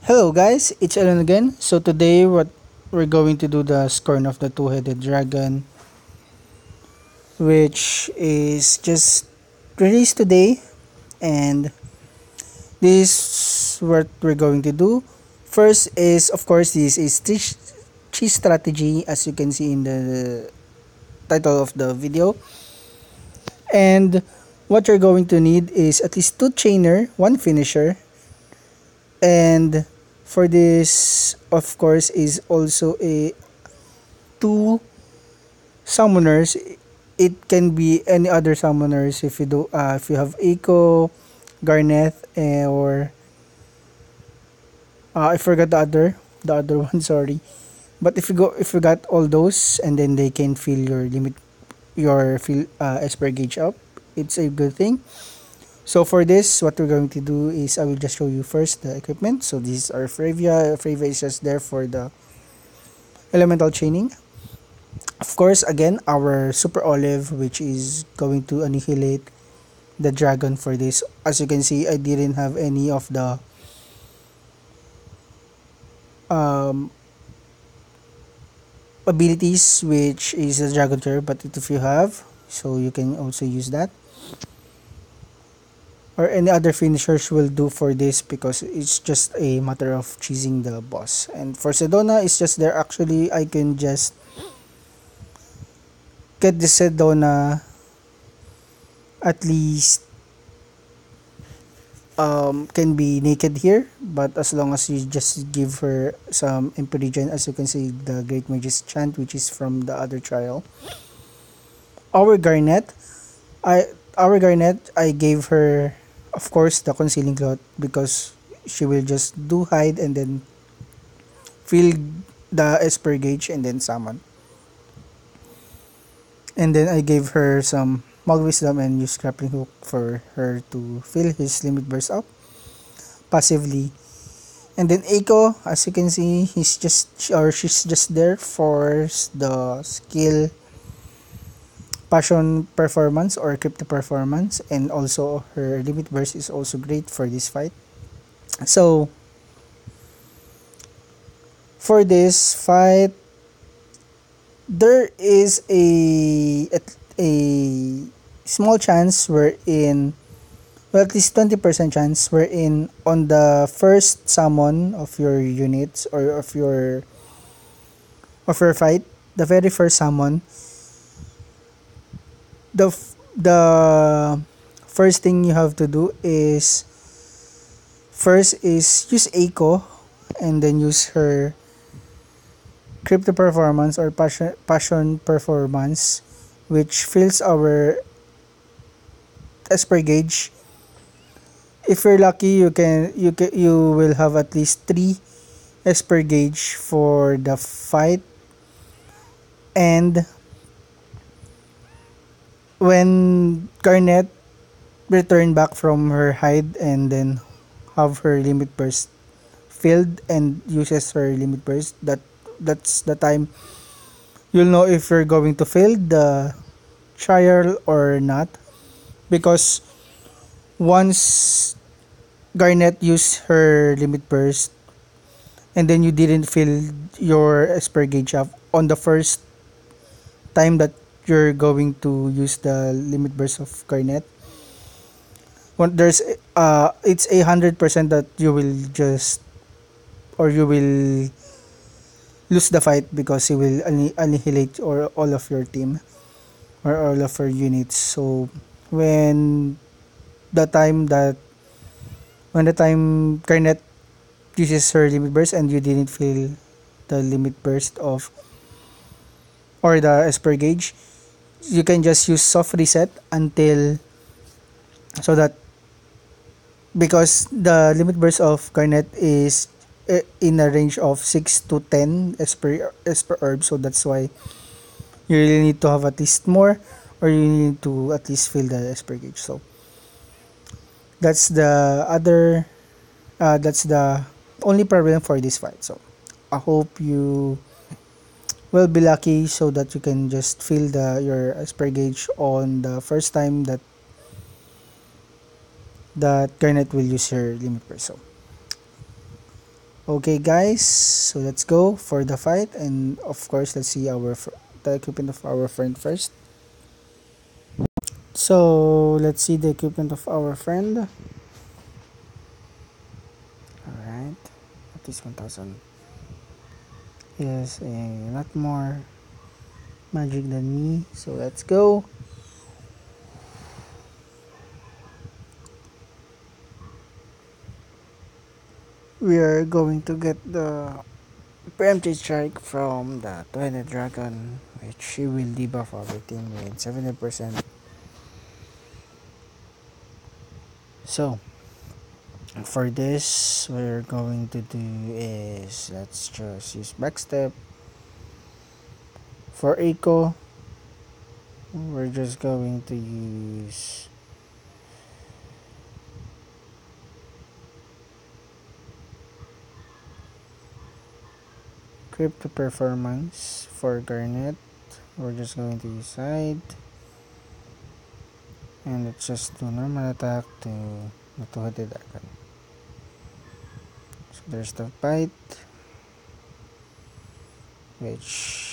Hello guys, it's Alan again. So today what we're going to do the Scorn of the Two-Headed Dragon, which is just released today, and this what we're going to do. First is of course this is cheese strategy, as you can see in the title of the video. And what you're going to need is at least two chainer, one finisher, and for this of course is also a two summoners. It can be any other summoners if you have Eco, Garneth, or I forgot the other one, sorry. But if you got all those, and then they can fill your fill Esper gauge up, it's a good thing. So for this, what we're going to do is I will just show you first the equipment. So this is our Fravia. Fravia is just there for the elemental chaining. Of course, again, our Super Olive, which is going to annihilate the dragon for this. As you can see, I didn't have any of the um, abilities, which is the dragon curve, but if you have, so you can also use that. Or any other finishers will do for this because it's just a matter of cheesing the boss. And for Sedona, it's just there. Actually, I can just get the Sedona at least can be naked here, but as long as you just give her some Empyrean, as you can see the Great Mage's chant, which is from the other trial. Our Garnet, I gave her, of course, the concealing cloth because she will just do hide and then fill the Esper gauge and then summon. And then I gave her some Mug Wisdom and use Grappling Hook for her to fill his limit burst up passively. And then Eiko, as you can see, she's just there for the skill passion performance or crypto performance, and also her limit burst is also great for this fight. So for this fight, there is a small chance wherein, well, at least 20% chance wherein on the first summon of your units or of your fight, the very first summon, the first thing you have to do is first is use Eiko and then use her crypto performance or passion performance, which fills our Esper gauge. If you're lucky, you will have at least 3 Esper gauge for the fight. And when Garnet return back from her hide and then have her limit burst filled and uses her limit burst, that's the time you'll know if you're going to fail the trial or not, because once Garnet used her limit burst and then you didn't fill your Esper gauge up on the first time that you're going to use the limit burst of Garnet, when there's it's 100% that you will just, or you will lose the fight because he will annihilate or all of your team or all of your units. So when the time that when the time Garnet uses her limit burst and you didn't feel the limit burst of or the Esper gauge, you can just use soft reset until, so that, because the limit burst of Garnet is in a range of 6 to 10 Esper herb, so that's why you really need to have at least more, or you need to at least fill the Esper gauge. So that's the other that's the only problem for this fight. So I hope you will be lucky so that you can just fill your Esper gauge on the first time that Garnet will use her limit burst. So Okay, guys, so let's go for the fight, and of course, let's see the equipment of our friend first. So let's see the equipment of our friend. All right, at least 1,000. He has a lot more magic than me, so let's go. We are going to get the preemptive strike from the two-headed dragon, which she will debuff our team with 70%. So for this, we're going to do is let's just use backstep. For eco, we're just going to use crypto performance. For garnet, we're just going to use side, and let's just do normal attack to the two-headed dragon. So there's the bite, which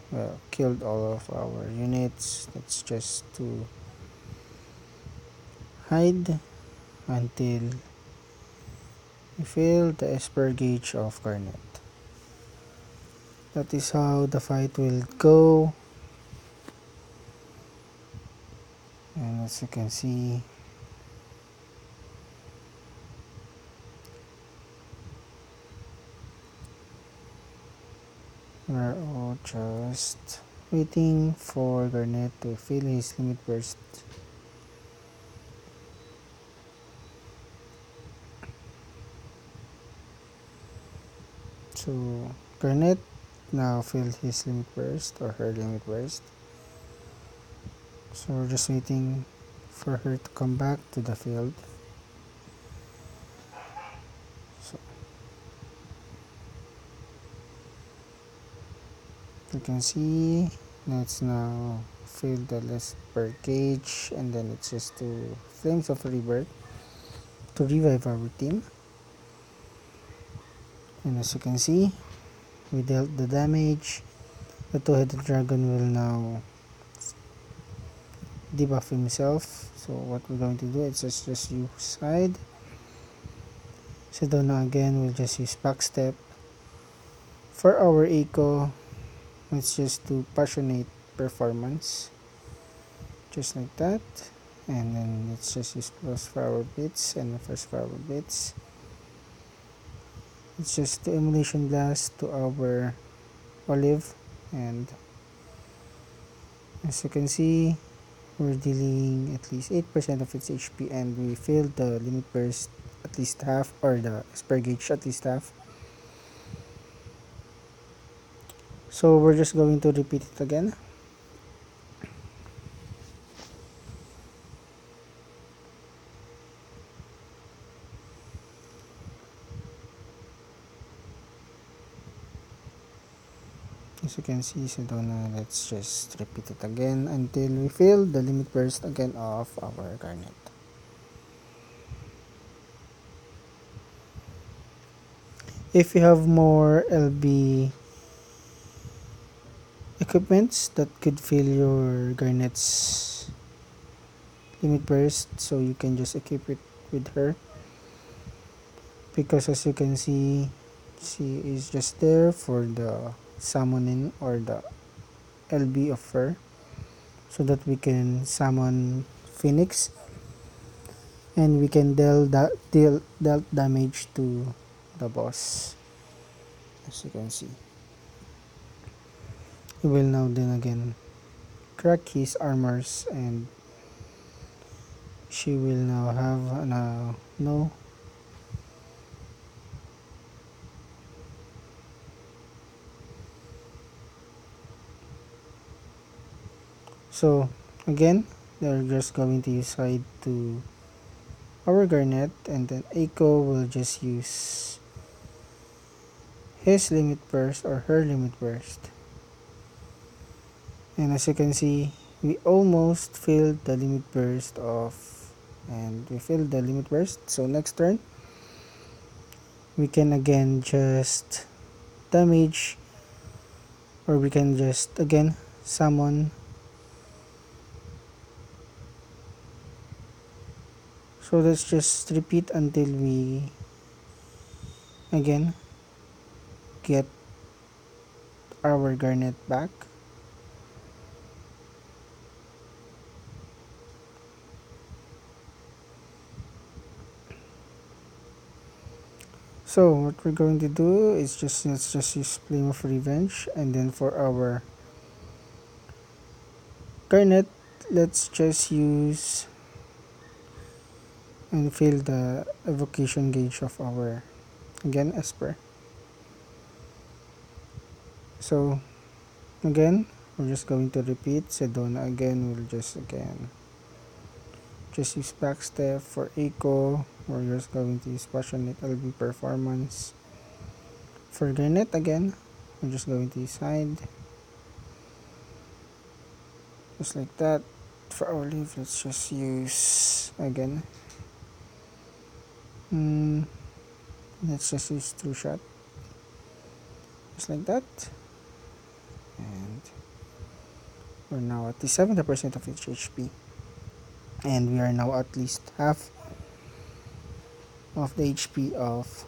well killed all of our units. Let's just to hide until we fill the esper gauge of garnet. That is how the fight will go, and as you can see, we're all just waiting for garnet to fill his limit burst. So garnet now filled his limit burst or her limit burst. So we're just waiting for her to come back to the field. So you can see let's now fill the list per gauge, and then it's just to flames of rebirth to revive our team. And as you can see, we dealt the damage. The two-headed dragon will now debuff himself. So what we're going to do is just use side. Sedona again, we'll just use backstep. For our eco, let's just do passionate performance. Just like that. And then let's just use plus for our bits and first for our bits. It's just the emulation blast to our olive, and as you can see, we're dealing at least 8% of its HP, and we filled the limit burst at least half, or the spare gauge at least half. So we're just going to repeat it again. As you can see, Sedona, let's just repeat it again until we fill the limit burst again of our garnet. If you have more LB equipments that could fill your garnet's limit burst, so you can just equip it with her, because as you can see, she is just there for the summoning or the LB of her, so that we can summon Phoenix and we can deal damage to the boss. As you can see, he will now then again crack his armors, and she will now have no. So again, they're just going to use side to our garnet, and then Eiko will just use his limit burst or her limit burst. And as you can see, we almost filled the limit burst of, and we filled the limit burst. So next turn, we can again just damage, or we can just again summon. So let's just repeat until we again get our garnet back. So what we're going to do is just let's just use Flame of Revenge, and then for our garnet, let's just use and fill the evocation gauge of our again Esper. So again, we're just going to repeat Sedona again. We'll just use backstep for echo. We're just going to use passionate LB performance. For garnet again, we're just going to use hide. Just like that. For our leaf, let's just use again. Let's just use true shot. Just like that. And we're now at the 70% of its HP. And we are now at least half of the HP of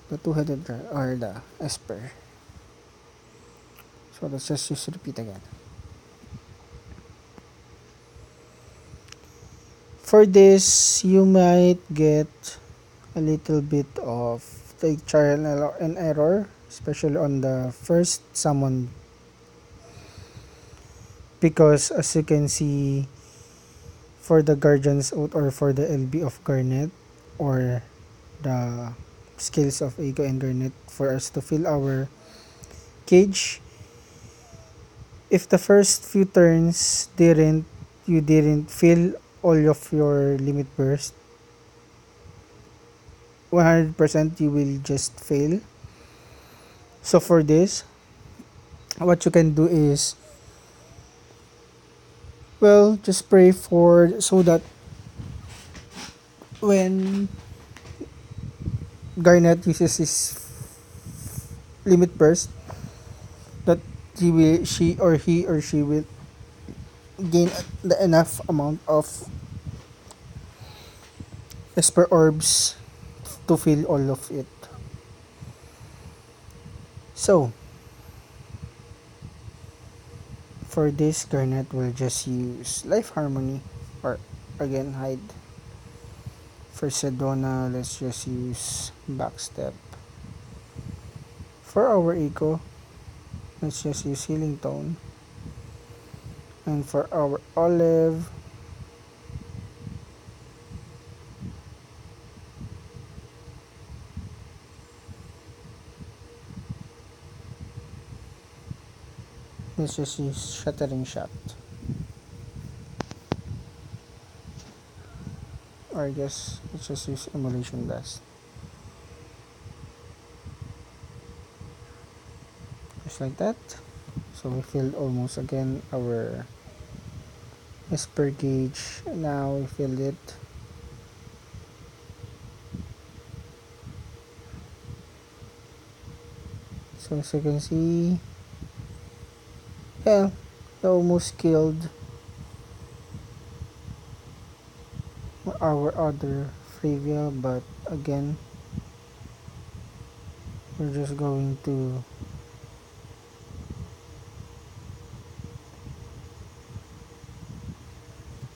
the two-headed or the Esper. So let's just use repeat again. For this, you might get a little bit of the trial and error, especially on the first summon, because as you can see, for the Guardian's Oath or for the LB of Garnet, or the skills of Echo and Garnet, for us to fill our cage, if the first few turns you didn't fill all of your limit burst, 100% you will just fail. So for this, what you can do is, well, just pray for so that when Garnet uses his limit burst, that he or she will gain the enough amount of Esper orbs to fill all of it. So for this, Garnet will just use Life Harmony, or again hide. For Sedona, let's just use Backstep. For our Echo, let's just use Healing Tone. And for our Olive, let's just use Shattering Shot. Or let's just use Immolation Blast. Just like that. So we filled almost again our Esper gauge. Now we filled it. So as you can see, yeah, we almost killed our other Fravia, but again, we're just going to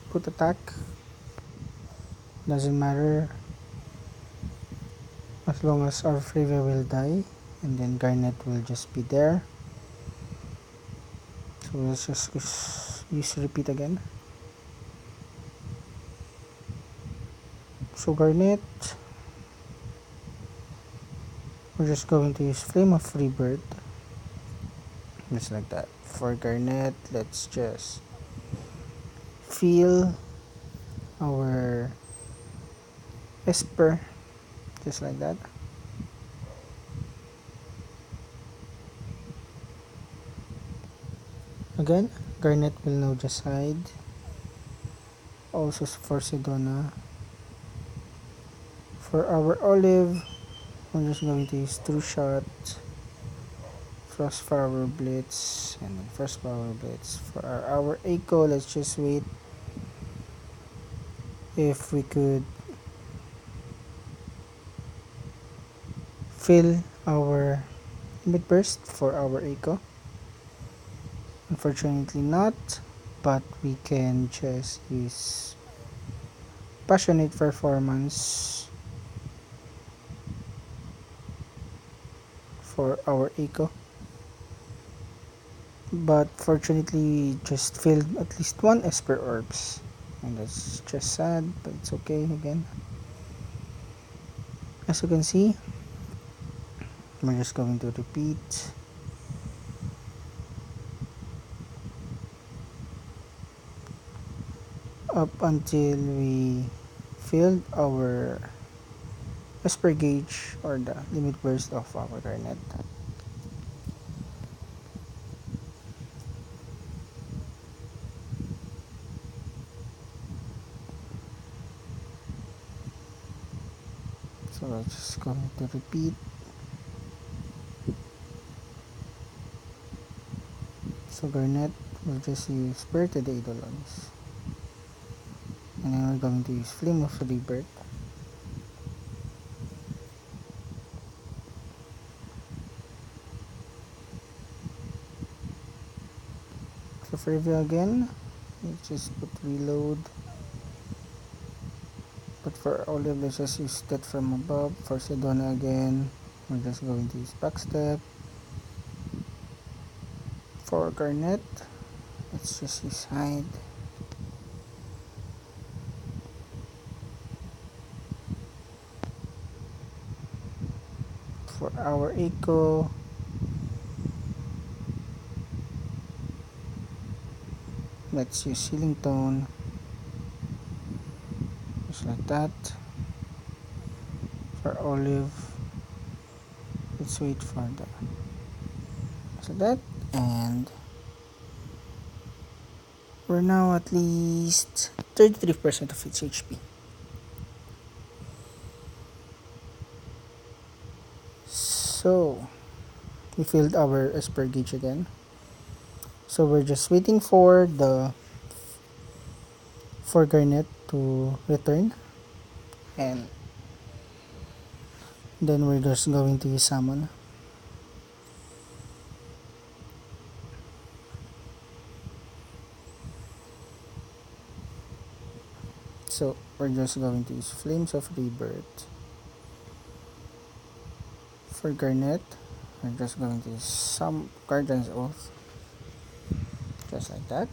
put attack. Doesn't matter as long as our Fravia will die, and then Garnet will just be there. So let's just use repeat again. So Garnet, we're just going to use Flame of Rebirth. Just like that. For Garnet, let's just feel our Esper. Just like that. Again, Garnet will now just hide. Also for Sedona. For our olive, we're just going to use true shot, frost power blitz, and then frost power blitz. For our echo, let's just wait if we could fill our limit burst for our echo. Unfortunately not, but we can just use passionate performance for our echo. But fortunately we just filled at least one Esper orbs. And that's just sad, but it's okay again. As you can see, we're just going to repeat. Up until we filled our Esper gauge or the limit burst of our Garnet. So we're just going to repeat. So Garnet will just use Spirited Eidolons. And then we're going to use Flame of Rebirth. So for review again, you just put reload. But for Olive, let's just use that from above. For Sedona again, we're just going to use backstep. For Garnet, let's just use hide. For our echo, let's use Healing Tone. Just like that. For Olive, let's wait for the so that, and we're now at least 33% of its HP. So we filled our Esper gauge again. So we're just waiting for the for Garnet to return, and then we're just going to use summon. So we're just going to use Flames of Rebirth. For Garnet, we're just going to use some Guardian's Oath. Just like that.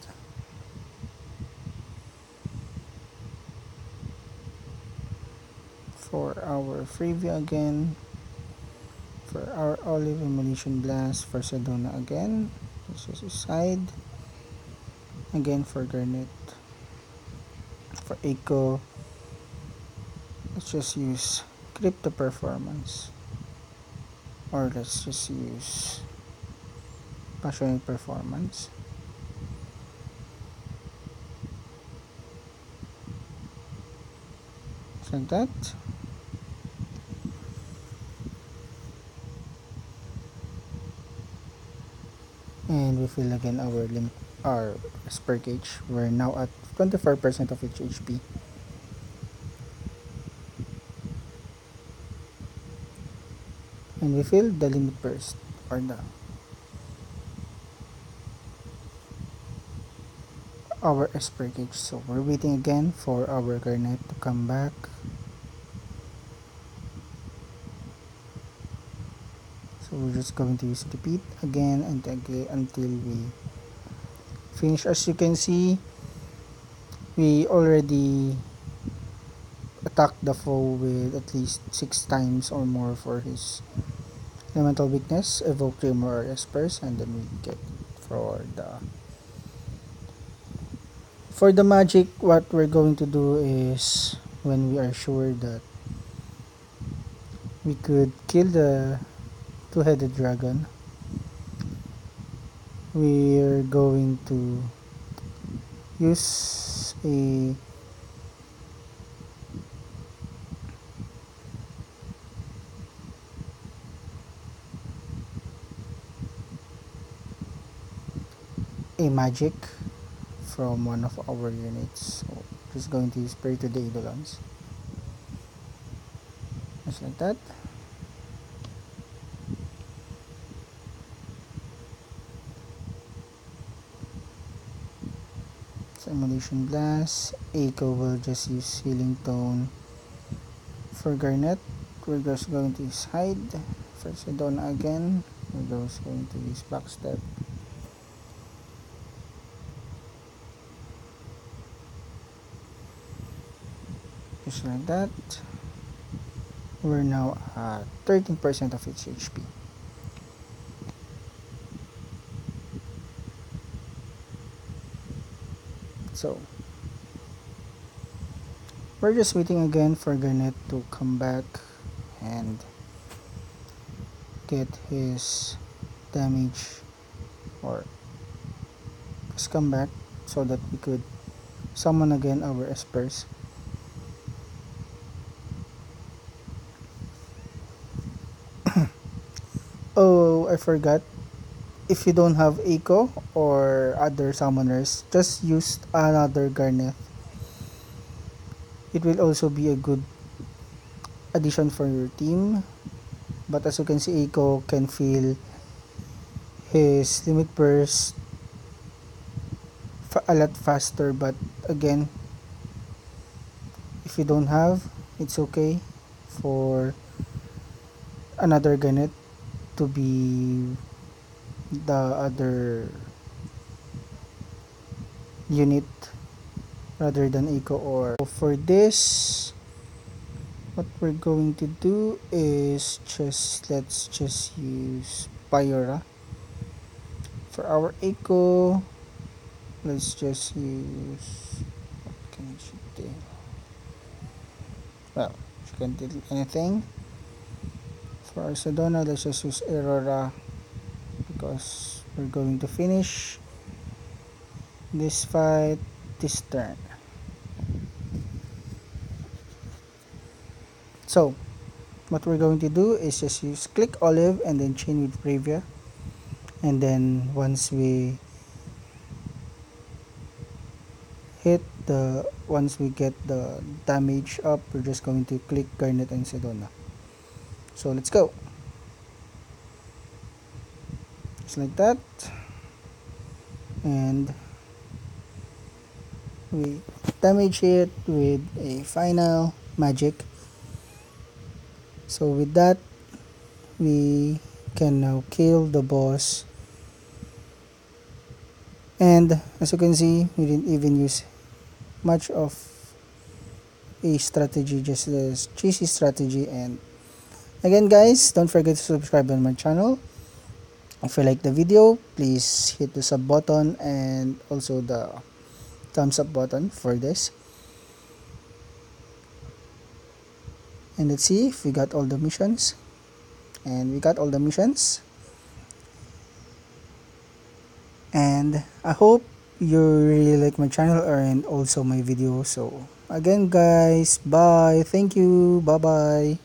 For our Freeview again. For our Olive Emulation Blast. For Sedona again. This is his side. Again for Garnet. For Echo, let's just use Crypto Performance. Or let's just use Passionate Performance. Just like that. And we fill again our Esper gauge. We're now at 24% of its HP. And we fill the limit burst or the our Esper gauge. So we're waiting again for our Garnet to come back. So we're just going to use repeat again and again until we finish. As you can see, we already attacked the foe with at least 6 times or more for his elemental weakness, evoke Tremor or Espers, and then we get for the magic. What we're going to do is, when we are sure that we could kill the two-headed dragon, we're going to use a a magic from one of our units. So just going to spray to the Eidolons. Just like that. Simulation Blast. Echo will just use Healing Tone. For Garnet, we're just going to use Hide. For Sedona again, we're just going to use Backstep. Just like that. We're now at 13% of its HP. So, we're just waiting again for Garnet to come back and get his damage, or just come back so that we could summon again our Espers. Oh, I forgot. If you don't have Echo or other summoners, just use another Garnet. It will also be a good addition for your team. But as you can see, Echo can feel his limit burst a lot faster. But again, if you don't have, it's okay for another Garnet to be the other unit rather than Echo. Or for this, what we're going to do is let's just use Pyora. For our Echo, let's just use, what can she do? Well, she can do anything. For our Sedona, let's just use Aurora because we're going to finish this fight this turn. So what we're going to do is just use click Olive and then chain with Bravia, and then once we get the damage up, we're just going to click Garnet and Sedona. So let's go. Just like that, and we damage it with a final magic. So with that, we can now kill the boss. And as you can see, we didn't even use much of a strategy, just a cheesy strategy. And again guys, don't forget to subscribe on my channel. If you like the video, please hit the sub button and also the thumbs up button for this. And let's see if we got all the missions. And we got all the missions. And I hope you really like my channel and also my video. So again guys, bye, thank you, bye bye.